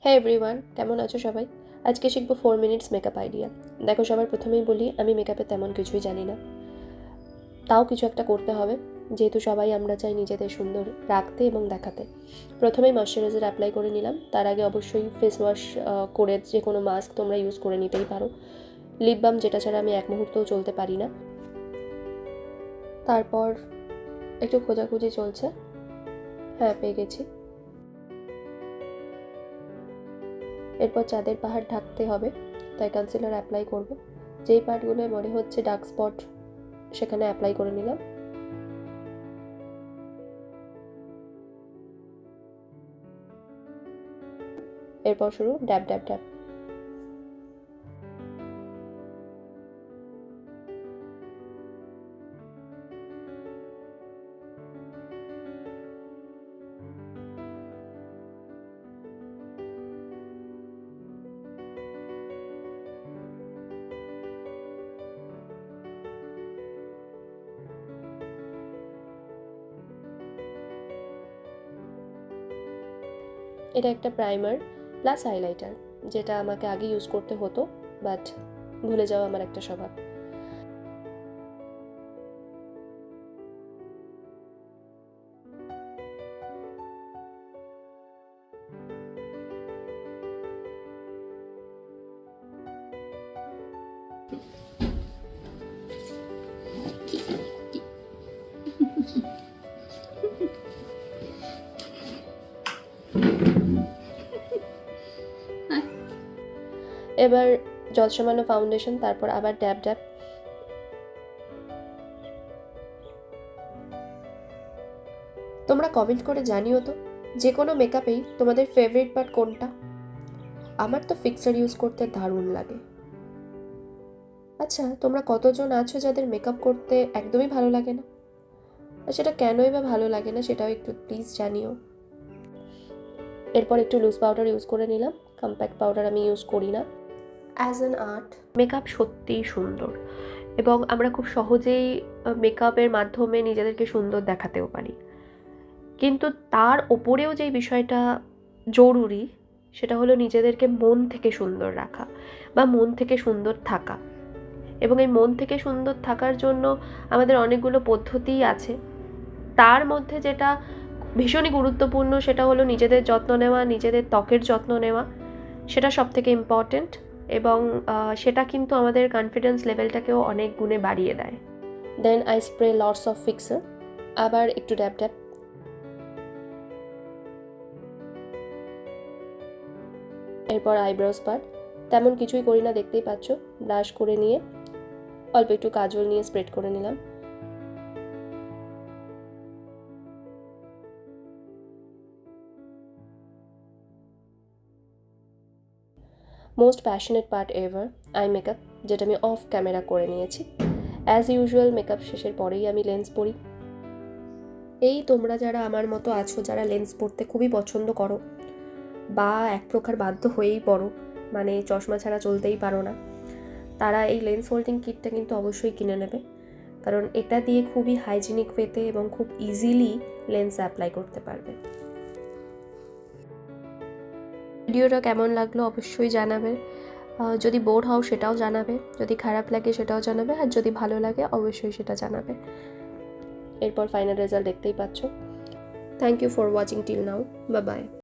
হ্যাঁ এভরিওয়ান, কেমন আছো সবাই? আজকে শিখবো 4 মিনিটস মেকআপ আইডিয়া। দেখো, সবার প্রথমেই বলি আমি মেকআপে তেমন কিছুই জানি না, তাও কিছু একটা করতে হবে, যেহেতু সবাই আমরা চাই নিজেদের সুন্দর রাখতে এবং দেখাতে। প্রথমেই ময়শ্চারাইজার অ্যাপ্লাই করে নিলাম। তার আগে অবশ্যই ফেস ওয়াশ করে যে কোনো মাস্ক তোমরা ইউজ করে নিতেই পারো। লিপ বাম, যেটা ছাড়া আমি এক মুহূর্তও চলতে পারি না। তারপর একটু খোঁজাখুঁজি চলছে। হ্যাঁ, পেয়ে গেছি। এরপর চাঁদের পাহাড় ঢাকতে হবে, তাই কনসিলার অ্যাপ্লাই করব। যেই পার্টগুলোয় মনে হচ্ছে ডার্ক স্পট সেখানে অ্যাপ্লাই করে নিলাম। এরপর শুরু ড্যাব ড্যাব ড্যাব। এটা একটা প্রাইমার প্লাস হাইলাইটার, যেটা আমাকে আগে ইউজ করতে হতো, বাট ভুলে যাওয়া আমার একটা স্বভাব। এবার যৎসামান্য ফাউন্ডেশন, তারপর আবার ড্যাব ড্যাব। তোমরা কমেন্ট করে জানিও তো, যে কোনো মেকআপেই তোমাদের ফেভারিট পার্ট কোনটা? আমার তো ফিক্সার ইউজ করতে দারুণ লাগে। আচ্ছা, তোমরা কতজন আছো যাদের মেকআপ করতে একদমই ভালো লাগে না? আর সেটা কেনই বা ভালো লাগে না সেটাও একটু প্লিজ জানিও। এরপর একটু লুজ পাউডার ইউজ করে নিলাম। কম্প্যাক্ট পাউডার আমি ইউজ করি না। অ্যাজ অ্যান আর্ট, মেকআপ সত্যিই সুন্দর, এবং আমরা খুব সহজেই মেকআপের মাধ্যমে নিজেদেরকে সুন্দর দেখাতেও পারি। কিন্তু তার ওপরেও যেই বিষয়টা জরুরি, সেটা হলো নিজেদেরকে মন থেকে সুন্দর রাখা বা মন থেকে সুন্দর থাকা। এবং এই মন থেকে সুন্দর থাকার জন্য আমাদের অনেকগুলো পদ্ধতিই আছে। তার মধ্যে যেটা ভীষণই গুরুত্বপূর্ণ সেটা হলো নিজেদের যত্ন নেওয়া, নিজেদের ত্বকের যত্ন নেওয়া। সেটা সবথেকে ইম্পর্ট্যান্ট, এবং সেটা কিন্তু আমাদের কনফিডেন্স লেভেলটাকেও অনেক গুণে বাড়িয়ে দেয়। Then I spray lots of fixer, আবার একটু ড্যাব ড্যাব। এরপর আইব্রোজ পার্ট, তেমন কিছুই করি না, দেখতেই পাচ্ছ। ব্লাশ করে নিয়ে অল্প একটু কাজল নিয়ে স্প্রেড করে নিলাম। Most passionate part ever, eye makeup, যেটা আমি অফ ক্যামেরা করে নিয়েছি। অ্যাজ ইউজুয়াল মেকআপ শেষের পরেই আমি লেন্স পরি। এই তোমরা যারা আমার মতো আছো, যারা লেন্স পরতে খুবই পছন্দ করো বা এক প্রকার বাধ্য হয়েই পড়ো, মানে চশমা ছাড়া চলতেই পারো না, তারা এই লেন্স হোল্ডিং কিটটা কিন্তু অবশ্যই কিনে নেবে, কারণ এটা দিয়ে খুবই হাইজিনিক ওয়েতে এবং খুব ইজিলি লেন্স অ্যাপ্লাই করতে পারবে। ভিডিওটা কেমন লাগলো অবশ্যই জানাবে। যদি বোর হও সেটাও জানাবে, যদি খারাপ লাগে সেটাও জানাবে, আর যদি ভালো লাগে অবশ্যই সেটা জানাবে। এরপর ফাইনাল রেজাল্ট দেখতেই পাচ্ছ। Thank you for watching till now. Bye by.